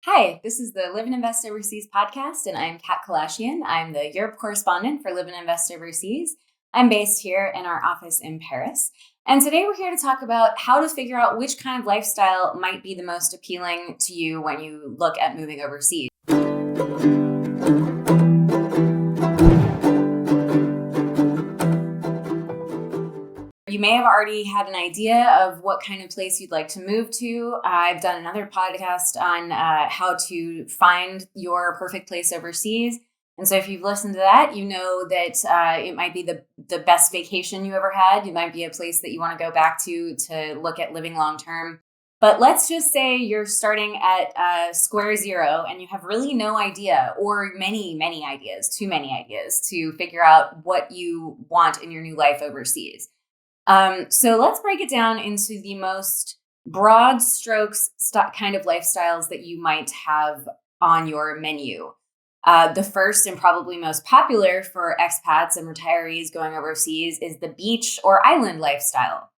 Hi, this is the Live and Invest Overseas podcast, and I'm Kat Kalashian. I'm the Europe correspondent for Live and Invest Overseas. I'm based here in our office in Paris. And today we're here to talk about how to figure out which kind of lifestyle might be the most appealing to you when you look at moving overseas. You may have already had an idea of what kind of place you'd like to move to. I've done another podcast on how to find your perfect place overseas. And so if you've listened to that, you know that it might be the best vacation you ever had. It might be a place that you want to go back to look at living long term. But let's just say you're starting at square zero and you have really no idea, or many ideas, too many ideas to figure out what you want in your new life overseas. So let's break it down into the most broad strokes kind of lifestyles that you might have on your menu. The first and probably most popular for expats and retirees going overseas is the beach or island lifestyle.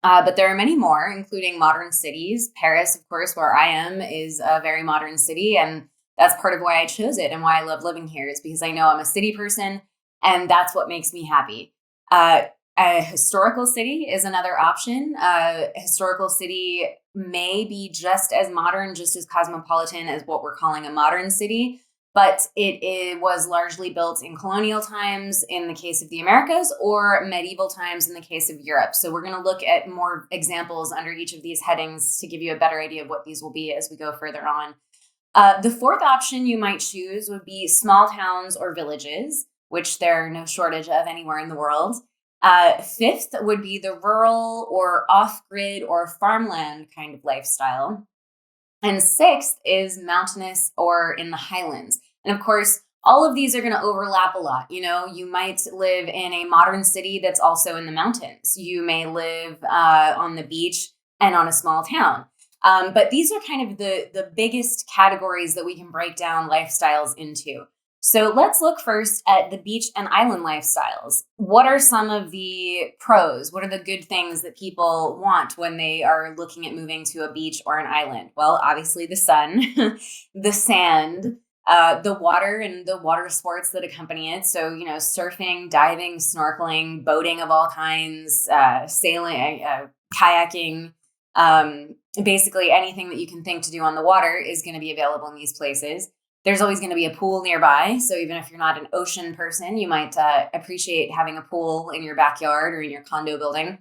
But there are many more, including modern cities. Paris, of course, where I am, is a very modern city. And that's part of why I chose it and why I love living here, is because I know I'm a city person and that's what makes me happy. A historical city is another option. A historical city may be just as modern, just as cosmopolitan as what we're calling a modern city, but it was largely built in colonial times in the case of the Americas, or medieval times in the case of Europe. So we're going to look at more examples under each of these headings to give you a better idea of what these will be as we go further on. The fourth option you might choose would be small towns or villages, which there are no shortage of anywhere in the world. Fifth would be the rural or off-grid or farmland kind of lifestyle. And sixth is mountainous or in the highlands. And of course, all of these are going to overlap a lot. You know, you might live in a modern city that's also in the mountains. You may live on the beach and on a small town. But these are kind of the biggest categories that we can break down lifestyles into. So let's look first at the beach and island lifestyles. What are some of the pros? What are the good things that people want when they are looking at moving to a beach or an island? Well, obviously the sun, the sand, the water and the water sports that accompany it. So, you know, surfing, diving, snorkeling, boating of all kinds, sailing, kayaking, basically anything that you can think to do on the water is going to be available in these places. There's always going to be a pool nearby. So even if you're not an ocean person, you might appreciate having a pool in your backyard or in your condo building.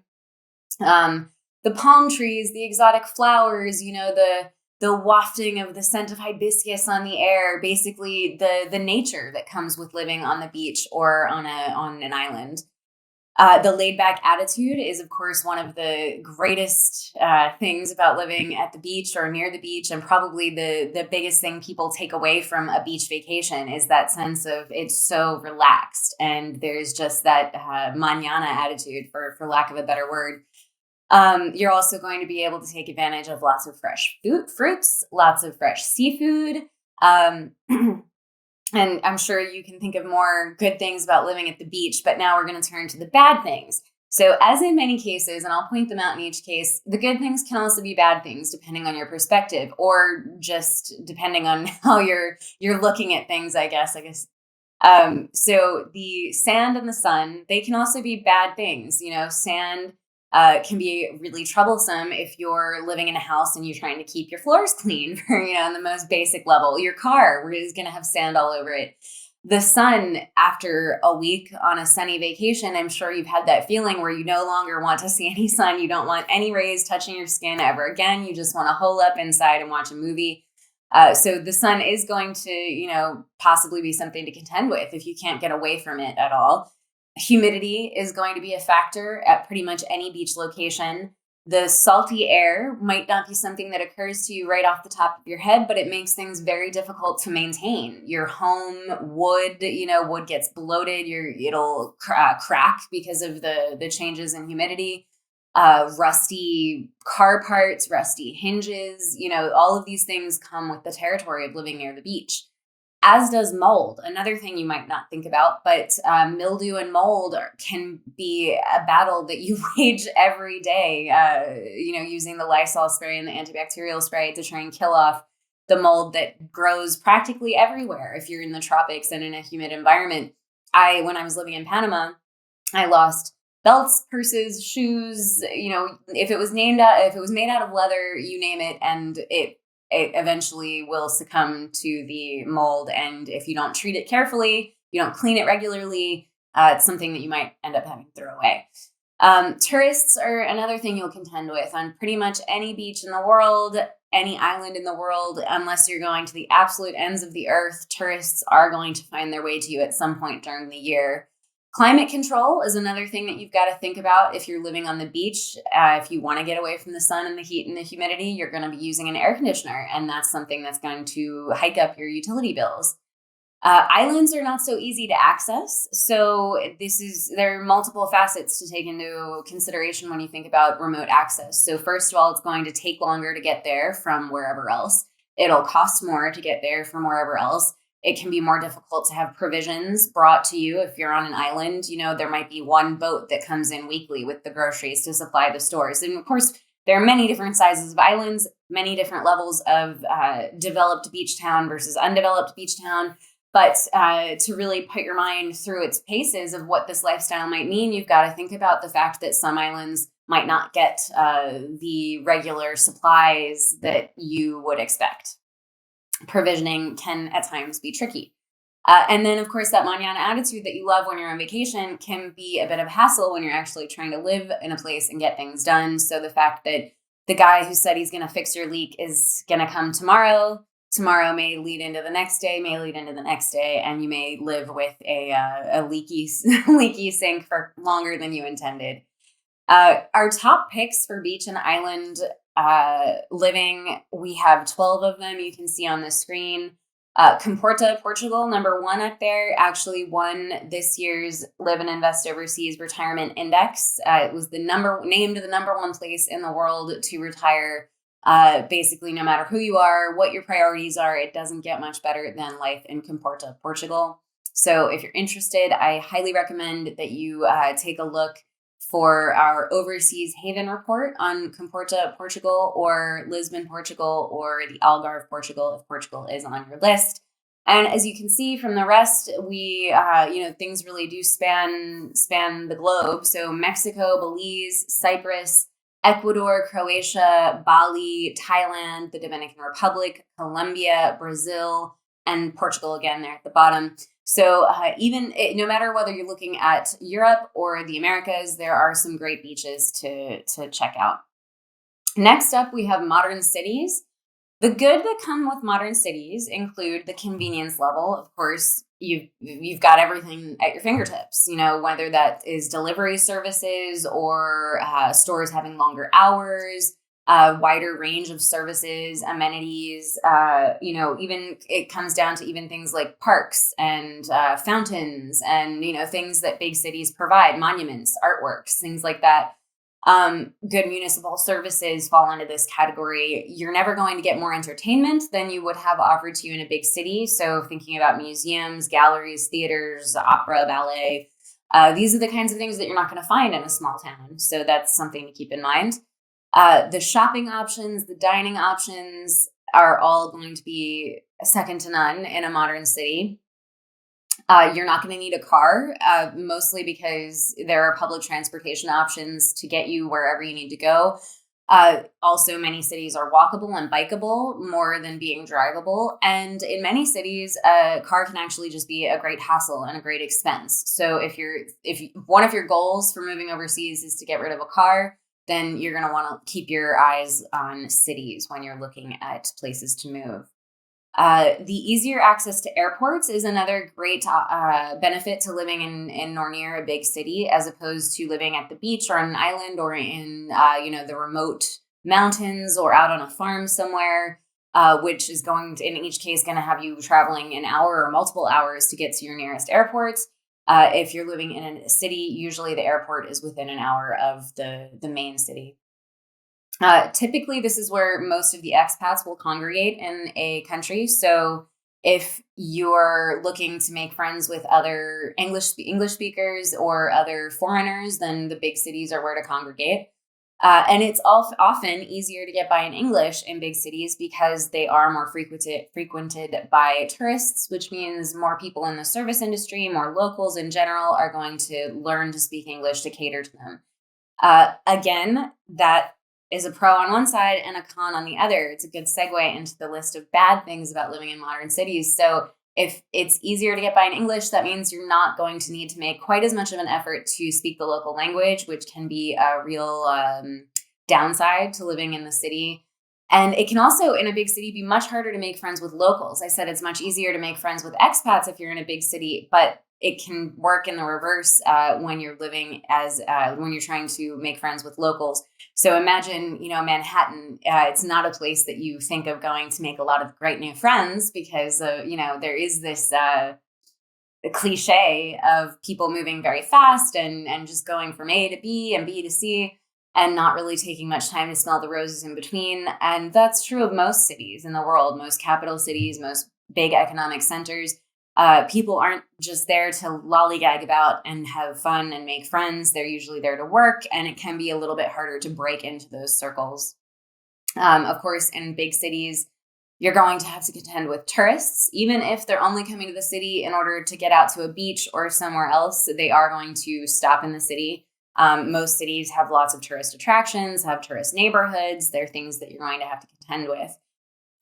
The palm trees, the exotic flowers, you know, the wafting of the scent of hibiscus on the air, basically the nature that comes with living on the beach or on an island. The laid back attitude is, of course, one of the greatest things about living at the beach or near the beach. And probably the biggest thing people take away from a beach vacation is that sense of it's so relaxed. And there's just that mañana attitude, for lack of a better word. You're also going to be able to take advantage of lots of fresh fruits, lots of fresh seafood. And I'm sure you can think of more good things about living at the beach, but now we're going to turn to the bad things. So as in many cases, and I'll point them out in each case, the good things can also be bad things depending on your perspective, or just depending on how you're looking at things, I guess. So the sand and the sun, they can also be bad things. You know, sand can be really troublesome if you're living in a house and you're trying to keep your floors clean for, you know, on the most basic level. Your car is going to have sand all over it. The sun, after a week on a sunny vacation, I'm sure you've had that feeling where you no longer want to see any sun. You don't want any rays touching your skin ever again. You just want to hole up inside and watch a movie. So the sun is going to, you know, possibly be something to contend with if you can't get away from it at all. Humidity is going to be a factor at pretty much any beach location. The salty air might not be something that occurs to you right off the top of your head, but it makes things very difficult to maintain. Your home wood, you know, wood gets bloated. It'll crack because of the changes in humidity. Rusty car parts, rusty hinges, you know, all of these things come with the territory of living near the beach. As does mold, another thing you might not think about, but mildew and mold can be a battle that you wage every day, you know, using the Lysol spray and the antibacterial spray to try and kill off the mold that grows practically everywhere if you're in the tropics and in a humid environment. When I was living in Panama, I lost belts, purses, shoes, if it was if it was made out of leather, you name it, and it eventually will succumb to the mold. And if you don't treat it carefully, you don't clean it regularly, it's something that you might end up having to throw away. Tourists are another thing you'll contend with on pretty much any beach in the world, any island in the world. Unless you're going to the absolute ends of the earth, tourists are going to find their way to you at some point during the year. Climate control is another thing that you've got to think about if you're living on the beach. If you want to get away from the sun and the heat and the humidity, you're going to be using an air conditioner, and that's something that's going to hike up your utility bills. Islands are not so easy to access. So there are multiple facets to take into consideration when you think about remote access. So first of all, it's going to take longer to get there from wherever else. It'll cost more to get there from wherever else. It can be more difficult to have provisions brought to you if you're on an island. There might be one boat that comes in weekly with the groceries to supply the stores. And of course, there are many different sizes of islands, many different levels of developed beach town versus undeveloped beach town. But to really put your mind through its paces of what this lifestyle might mean, you've got to think about the fact that some islands might not get the regular supplies that you would expect. Provisioning can at times be tricky. And then, of course, that mañana attitude that you love when you're on vacation can be a bit of a hassle when you're actually trying to live in a place and get things done. So the fact that the guy who said he's going to fix your leak is going to come tomorrow may lead into the next day, and you may live with a leaky sink for longer than you intended. Our top picks for beach and island living, we have 12 of them. You can see on the screen. Comporta, Portugal, number 1 up there, actually won this year's Live and Invest Overseas Retirement Index. It was named the number 1 place in the world to retire. Basically, no matter who you are, what your priorities are, it doesn't get much better than life in Comporta, Portugal. So if you're interested, I highly recommend that you take a look for our Overseas Haven report on Comporta, Portugal, or Lisbon, Portugal, or the Algarve, Portugal, if Portugal is on your list. And as you can see from the rest, we, things really do span the globe. So Mexico, Belize, Cyprus, Ecuador, Croatia, Bali, Thailand, the Dominican Republic, Colombia, Brazil, and Portugal again there at the bottom. So no matter whether you're looking at Europe or the Americas, there are some great beaches to check out. Next up, we have modern cities. The good that come with modern cities include the convenience level. Of course, you've got everything at your fingertips, whether that is delivery services or stores having longer hours, a wider range of services, amenities, even it comes down to even things like parks and fountains and, things that big cities provide, monuments, artworks, things like that. Good municipal services fall into this category. You're never going to get more entertainment than you would have offered to you in a big city. So thinking about museums, galleries, theaters, opera, ballet, these are the kinds of things that you're not going to find in a small town. So that's something to keep in mind. The shopping options, the dining options are all going to be second to none in a modern city. You're not going to need a car, mostly because there are public transportation options to get you wherever you need to go. Also, many cities are walkable and bikeable more than being drivable. And in many cities, a car can actually just be a great hassle and a great expense. So if one of your goals for moving overseas is to get rid of a car, then you're going to want to keep your eyes on cities when you're looking at places to move. The easier access to airports is another great benefit to living in or near a big city, as opposed to living at the beach or on an island or in the remote mountains or out on a farm somewhere, which is in each case going to have you traveling an hour or multiple hours to get to your nearest airport. If you're living in a city, usually the airport is within an hour of the main city. Typically, this is where most of the expats will congregate in a country. So if you're looking to make friends with other English speakers or other foreigners, then the big cities are where to congregate. And it's often easier to get by in English in big cities because they are more frequented by tourists, which means more people in the service industry, more locals in general are going to learn to speak English to cater to them. Again, that is a pro on one side and a con on the other. It's a good segue into the list of bad things about living in modern cities. So if it's easier to get by in English, that means you're not going to need to make quite as much of an effort to speak the local language, which can be a real downside to living in the city. And it can also, in a big city, be much harder to make friends with locals. I said it's much easier to make friends with expats if you're in a big city, but it can work in the reverse when you're living when you're trying to make friends with locals. So imagine, Manhattan. It's not a place that you think of going to make a lot of great new friends because, there is this cliche of people moving very fast and just going from A to B and B to C and not really taking much time to smell the roses in between. And that's true of most cities in the world, most capital cities, most big economic centers. People aren't just there to lollygag about and have fun and make friends. They're usually there to work, and it can be a little bit harder to break into those circles. Of course, in big cities, you're going to have to contend with tourists. Even if they're only coming to the city in order to get out to a beach or somewhere else, they are going to stop in the city. Most cities have lots of tourist attractions, have tourist neighborhoods. They're things that you're going to have to contend with.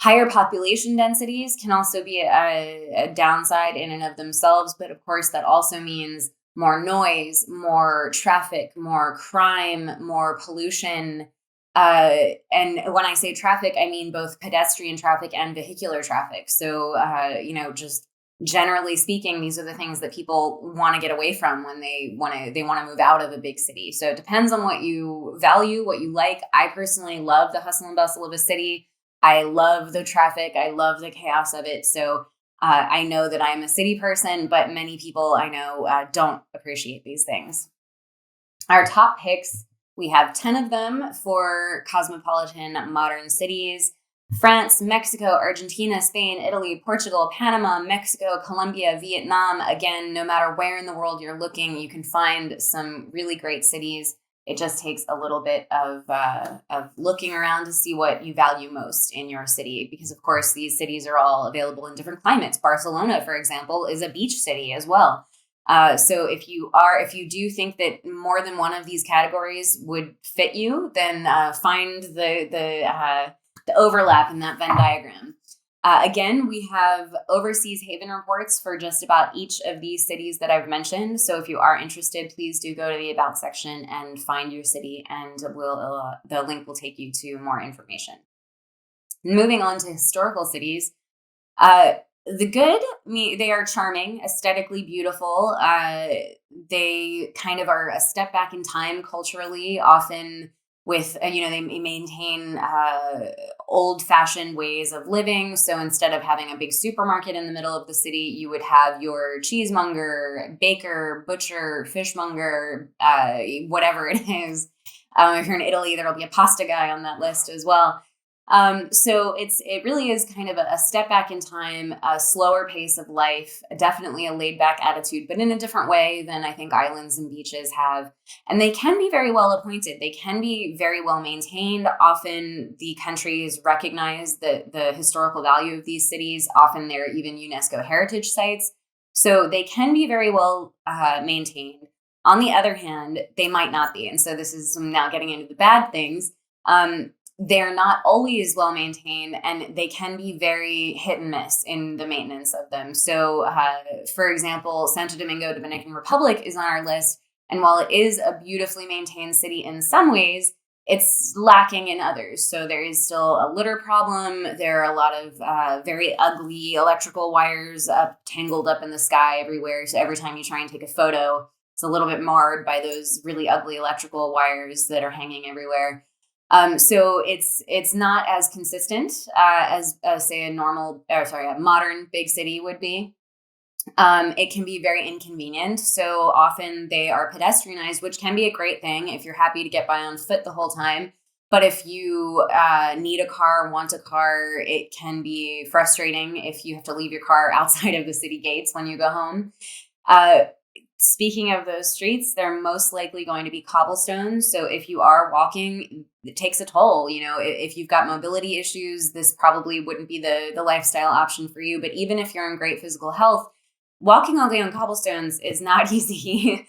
Higher population densities can also be a downside in and of themselves, but of course that also means more noise, more traffic, more crime, more pollution. And when I say traffic, I mean both pedestrian traffic and vehicular traffic. So, just generally speaking, these are the things that people want to get away from when they want to move out of a big city. So it depends on what you value, what you like. I personally love the hustle and bustle of a city. I love the traffic. I love the chaos of it. So I know that I'm a city person, but many people I know don't appreciate these things. Our top picks, we have 10 of them for cosmopolitan modern cities. France, Mexico, Argentina, Spain, Italy, Portugal, Panama, Mexico, Colombia, Vietnam. Again, no matter where in the world you're looking, you can find some really great cities. It just takes a little bit of looking around to see what you value most in your city, because of course these cities are all available in different climates. Barcelona, for example, is a beach city as well. So if you do think that more than one of these categories would fit you, then find the overlap in that Venn diagram. Again, we have overseas haven reports for just about each of these cities that I've mentioned. So if you are interested, please do go to the About section and find your city, and the link will take you to more information. Moving on to historical cities. The good, they are charming, aesthetically beautiful. They kind of are a step back in time culturally, often with, they maintain old-fashioned ways of living. So instead of having a big supermarket in the middle of the city, you would have your cheesemonger, baker, butcher, fishmonger, whatever it is. If you're in Italy, there will be a pasta guy on that list as well. So it really is kind of a step back in time, a slower pace of life, definitely a laid back attitude, but in a different way than I think islands and beaches have. And they can be very well appointed. They can be very well maintained. Often the countries recognize the historical value of these cities. Often they're even UNESCO heritage sites. So they can be very well maintained. On the other hand, they might not be. And so this is now getting into the bad things. They're not always well maintained, and they can be very hit and miss in the maintenance of them. So, for example, Santo Domingo, Dominican Republic is on our list. And while it is a beautifully maintained city in some ways, it's lacking in others. So there is still a litter problem. There are a lot of very ugly electrical wires tangled up in the sky everywhere. So every time you try and take a photo, it's a little bit marred by those really ugly electrical wires that are hanging everywhere. So it's not as consistent as say a modern big city would be. It can be very inconvenient. So often they are pedestrianized, which can be a great thing if you're happy to get by on foot the whole time. But if you need a car, want a car, it can be frustrating if you have to leave your car outside of the city gates when you go home. speaking of those streets, they're most likely going to be cobblestones. So if you are walking, it takes a toll. If you've got mobility issues, this probably wouldn't be the lifestyle option for you. But even if you're in great physical health, walking all day on cobblestones is not easy.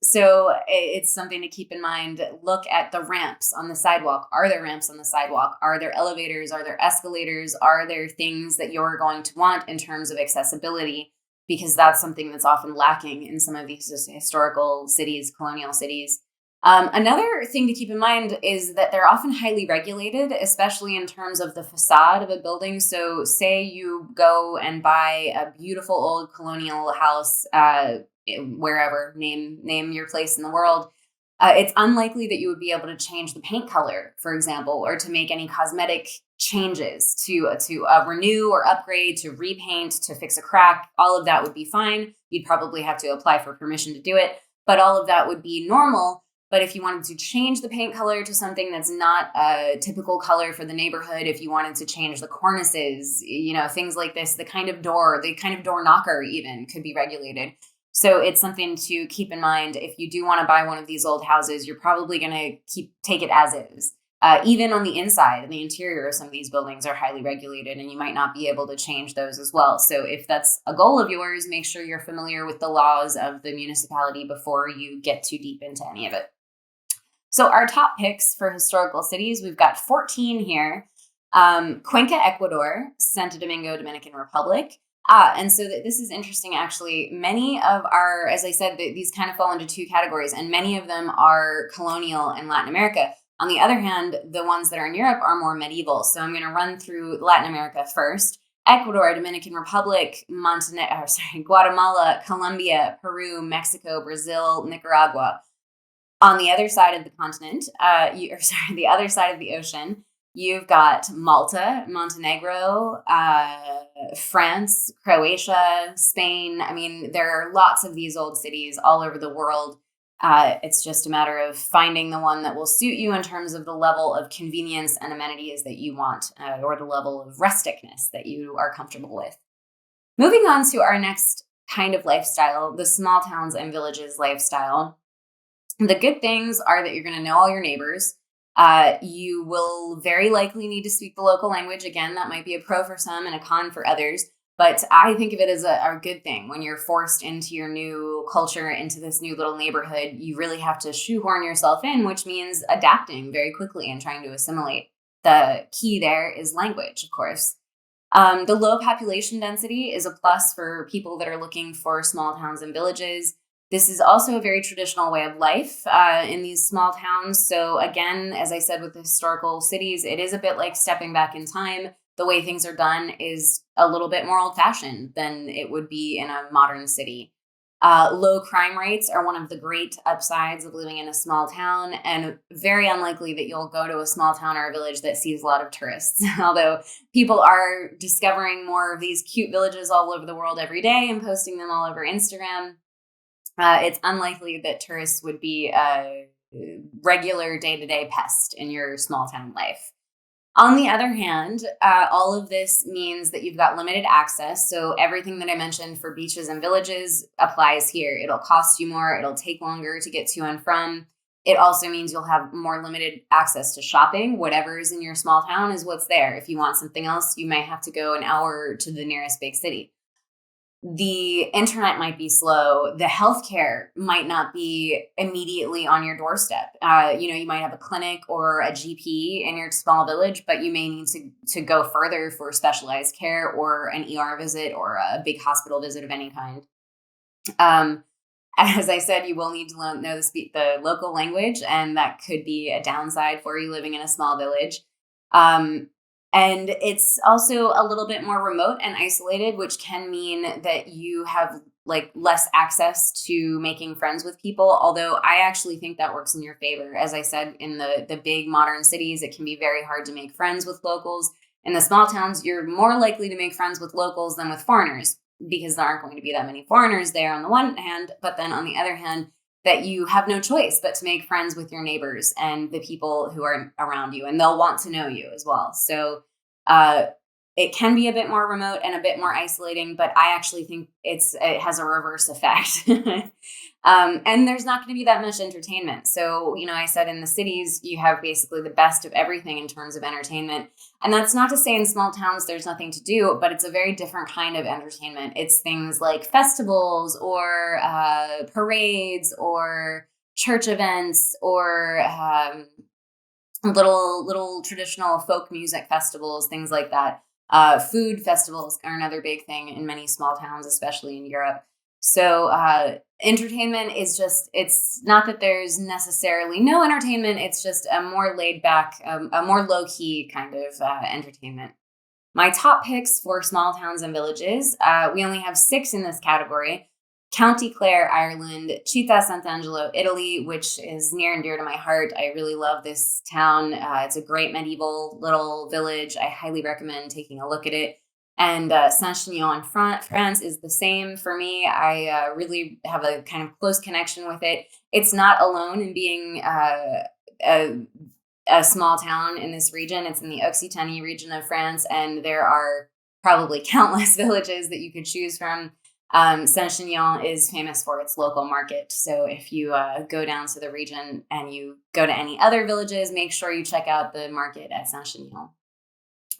So it's something to keep in mind. Look at the ramps on the sidewalk. Are there ramps on the sidewalk? Are there elevators? Are there escalators? Are there things that you're going to want in terms of accessibility? Because that's something that's often lacking in some of these historical cities, colonial cities. Another thing to keep in mind is that they're often highly regulated, especially in terms of the facade of a building. So say you go and buy a beautiful old colonial house, wherever, name your place in the world. It's unlikely that you would be able to change the paint color, for example, or to make any cosmetic changes to renew or upgrade, to repaint, to fix a crack. All of that would be fine. You'd probably have to apply for permission to do it, but all of that would be normal. But if you wanted to change the paint color to something that's not a typical color for the neighborhood, if you wanted to change the cornices, things like this, the kind of door knocker even could be regulated. So it's something to keep in mind. If you do want to buy one of these old houses, you're probably going to take it as is. Even on the inside and the interior of some of these buildings are highly regulated, and you might not be able to change those as well. So if that's a goal of yours, make sure you're familiar with the laws of the municipality before you get too deep into any of it. So our top picks for historical cities, we've got 14 here. Cuenca, Ecuador, Santo Domingo, Dominican Republic. And so this is interesting, actually. Many of our, as I said, these kind of fall into two categories, and many of them are colonial in Latin America. On the other hand, the ones that are in Europe are more medieval. So I'm going to run through Latin America first. Ecuador, Dominican Republic, Guatemala, Colombia, Peru, Mexico, Brazil, Nicaragua. On the other side of the continent, the other side of the ocean, you've got Malta, Montenegro, France, Croatia, Spain. I mean, there are lots of these old cities all over the world. It's just a matter of finding the one that will suit you in terms of the level of convenience and amenities that you want, or the level of rusticness that you are comfortable with. Moving on to our next kind of lifestyle, the small towns and villages lifestyle. The good things are that you're going to know all your neighbors. You will very likely need to speak the local language. Again, that might be a pro for some and a con for others. But I think of it as a good thing. When you're forced into your new culture, into this new little neighborhood, you really have to shoehorn yourself in, which means adapting very quickly and trying to assimilate. The key there is language, of course. The low population density is a plus for people that are looking for small towns and villages. This is also a very traditional way of life in these small towns. So again, as I said with the historical cities, it is a bit like stepping back in time. The way things are done is a little bit more old-fashioned than it would be in a modern city. Low crime rates are one of the great upsides of living in a small town, and very unlikely that you'll go to a small town or a village that sees a lot of tourists. Although people are discovering more of these cute villages all over the world every day and posting them all over Instagram. It's unlikely that tourists would be a regular day-to-day pest in your small town life. On the other hand, all of this means that you've got limited access. So everything that I mentioned for beaches and villages applies here. It'll cost you more. It'll take longer to get to and from. It also means you'll have more limited access to shopping. Whatever is in your small town is what's there. If you want something else, you might have to go an hour to the nearest big city. The internet might be slow. The healthcare might not be immediately on your doorstep. You might have a clinic or a GP in your small village, but you may need to go further for specialized care or an ER visit or a big hospital visit of any kind. As I said, you will need to know the local language, and that could be a downside for you living in a small village. And it's also a little bit more remote and isolated, which can mean that you have less access to making friends with people. Although I actually think that works in your favor. As I said, in the big modern cities, it can be very hard to make friends with locals. In the small towns, you're more likely to make friends with locals than with foreigners, because there aren't going to be that many foreigners there on the one hand, but then on the other hand, that you have no choice but to make friends with your neighbors and the people who are around you, and they'll want to know you as well. So It can be a bit more remote and a bit more isolating, but I actually think it has a reverse effect. And there's not going to be that much entertainment. So, I said in the cities, you have basically the best of everything in terms of entertainment. And that's not to say in small towns there's nothing to do, but it's a very different kind of entertainment. It's things like festivals or parades or church events or little traditional folk music festivals, things like that. Food festivals are another big thing in many small towns, especially in Europe. So entertainment is it's not that there's necessarily no entertainment. It's just a more laid back, a more low key kind of entertainment. My top picks for small towns and villages, we only have 6 in this category. County Clare, Ireland, Città Sant'Angelo, Italy, which is near and dear to my heart. I really love this town. It's a great medieval little village. I highly recommend taking a look at it. And Saint-Chinian in France is the same for me. I really have a kind of close connection with it. It's not alone in being a small town in this region. It's in the Occitanie region of France, and there are probably countless villages that you could choose from. Saint-Chinian is famous for its local market. So if you go down to the region and you go to any other villages, make sure you check out the market at Saint-Chinian.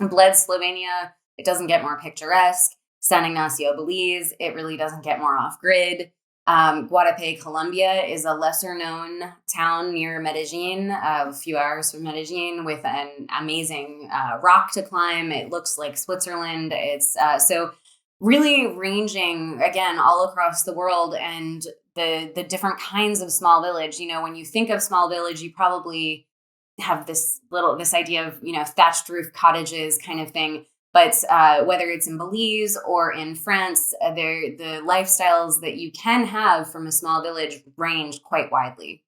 Bled, Slovenia, it doesn't get more picturesque. San Ignacio, Belize, it really doesn't get more off-grid. Guadape, Colombia is a lesser known town near Medellin, a few hours from Medellin, with an amazing rock to climb. It looks like Switzerland. It's so really ranging again all across the world, and the different kinds of small village. When you think of small village, you probably have this idea of thatched roof cottages kind of thing. But whether it's in Belize or in France, the lifestyles that you can have from a small village range quite widely.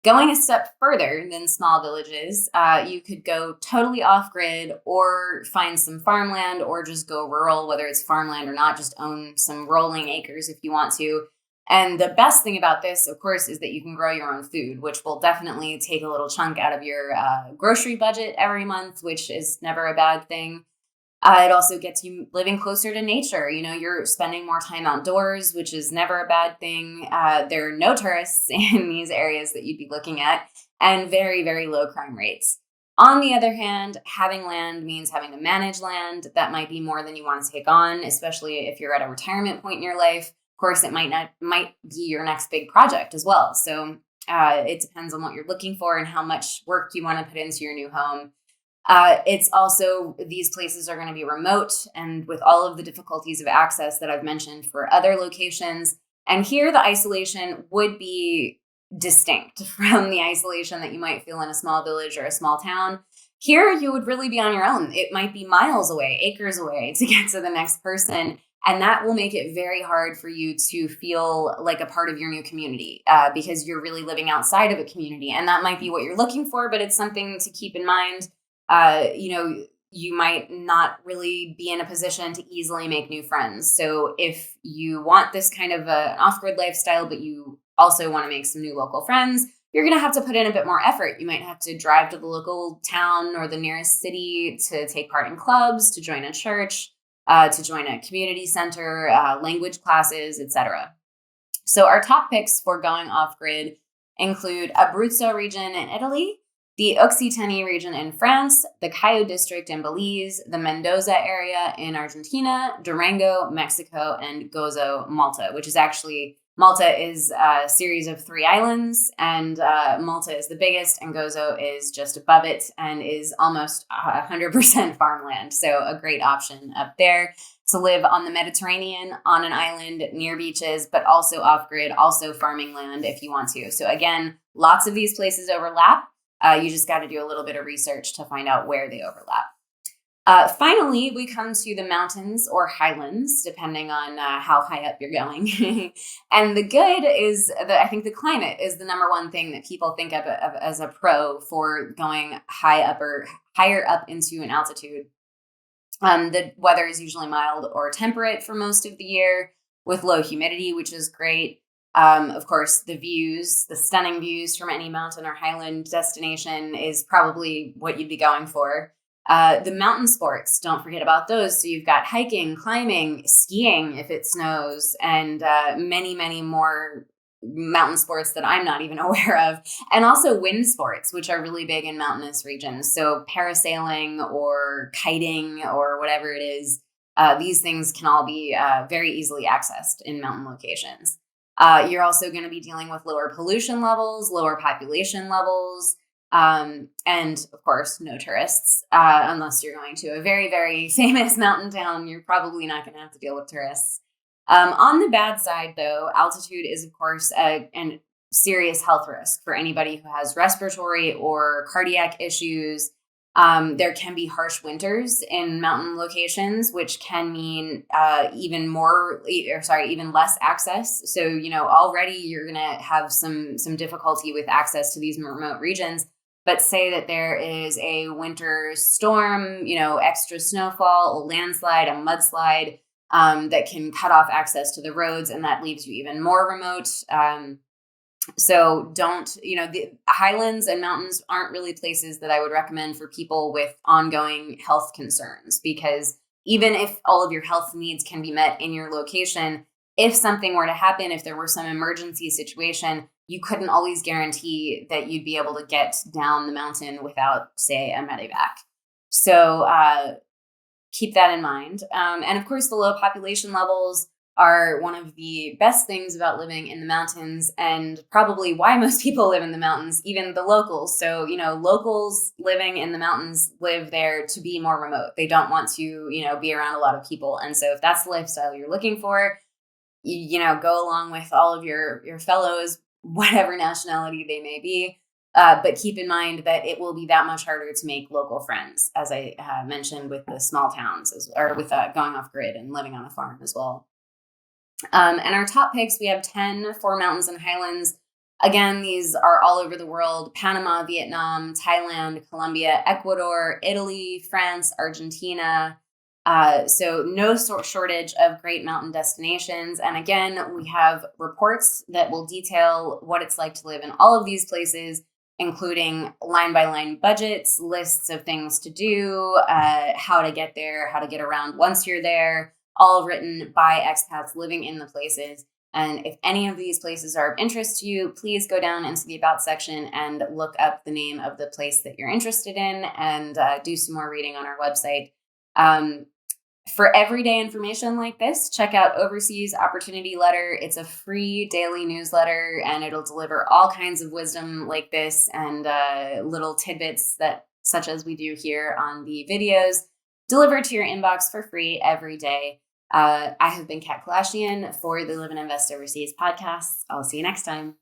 Going a step further than small villages, you could go totally off-grid or find some farmland or just go rural, whether it's farmland or not, just own some rolling acres if you want to. And the best thing about this, of course, is that you can grow your own food, which will definitely take a little chunk out of your grocery budget every month, which is never a bad thing. It also gets you living closer to nature. You're spending more time outdoors, which is never a bad thing. There are no tourists in these areas that you'd be looking at, and very, very low crime rates. On the other hand, having land means having to manage land. That might be more than you want to take on, especially if you're at a retirement point in your life. Of course, it might be your next big project as well. So it depends on what you're looking for and how much work you want to put into your new home. It's also, these places are going to be remote and with all of the difficulties of access that I've mentioned for other locations. And here the isolation would be distinct from the isolation that you might feel in a small village or a small town. Here you would really be on your own. It might be miles away, acres away to get to the next person. And that will make it very hard for you to feel like a part of your new community because you're really living outside of a community. And that might be what you're looking for, but it's something to keep in mind. You might not really be in a position to easily make new friends. So if you want this kind of an off-grid lifestyle, but you also want to make some new local friends, you're going to have to put in a bit more effort. You might have to drive to the local town or the nearest city to take part in clubs, to join a church, to join a community center, language classes, etc. So our top picks for going off-grid include Abruzzo region in Italy, the Occitanie region in France, the Cayo district in Belize, the Mendoza area in Argentina, Durango, Mexico, and Gozo, Malta, which is actually, Malta is a series of 3 islands, and Malta is the biggest, and Gozo is just above it and is almost 100% farmland. So a great option up there to live on the Mediterranean, on an island near beaches, but also off-grid, also farming land if you want to. So again, lots of these places overlap. You just got to do a little bit of research to find out where they overlap. Finally, we come to the mountains or highlands, depending on how high up you're going. And the good is that I think the climate is the number one thing that people think of as a pro for going higher up into an altitude. The weather is usually mild or temperate for most of the year with low humidity, which is great. Of course, the stunning views from any mountain or highland destination is probably what you'd be going for. The mountain sports, don't forget about those. So you've got hiking, climbing, skiing if it snows, and many, many more mountain sports that I'm not even aware of. And also wind sports, which are really big in mountainous regions. So parasailing or kiting or whatever it is, these things can all be very easily accessed in mountain locations. You're also going to be dealing with lower pollution levels, lower population levels, and of course, no tourists, unless you're going to a very, very famous mountain town. You're probably not going to have to deal with tourists. On the bad side, though, altitude is, of course, a serious health risk for anybody who has respiratory or cardiac issues. There can be harsh winters in mountain locations, which can mean even less access. So, already you're going to have some difficulty with access to these remote regions. But say that there is a winter storm, extra snowfall, a landslide, a mudslide that can cut off access to the roads, and that leaves you even more remote. So the highlands and mountains aren't really places that I would recommend for people with ongoing health concerns, because even if all of your health needs can be met in your location, if something were to happen, if there were some emergency situation, you couldn't always guarantee that you'd be able to get down the mountain without, say, a medevac. So keep that in mind. And of course, the low population levels are one of the best things about living in the mountains, and probably why most people live in the mountains, even the locals. So, locals living in the mountains live there to be more remote. They don't want to, be around a lot of people. And so if that's the lifestyle you're looking for, go along with all of your fellows, whatever nationality they may be. But keep in mind that it will be that much harder to make local friends, as I mentioned with the small towns, or with going off grid and living on a farm as well. And our top picks, we have 10 for mountains and highlands. Again, these are all over the world: Panama, Vietnam, Thailand, Colombia, Ecuador, Italy, France, Argentina. So no shortage of great mountain destinations. And again, we have reports that will detail what it's like to live in all of these places, including line-by-line budgets, lists of things to do, how to get there, how to get around once you're there, all written by expats living in the places. And if any of these places are of interest to you, please go down into the About section and look up the name of the place that you're interested in, and do some more reading on our website. For everyday information like this, check out Overseas Opportunity Letter. It's a free daily newsletter, and it'll deliver all kinds of wisdom like this, and little tidbits such as we do here on the videos, delivered to your inbox for free every day. I have been Kat Kalashian for the Live and Invest Overseas podcast. I'll see you next time.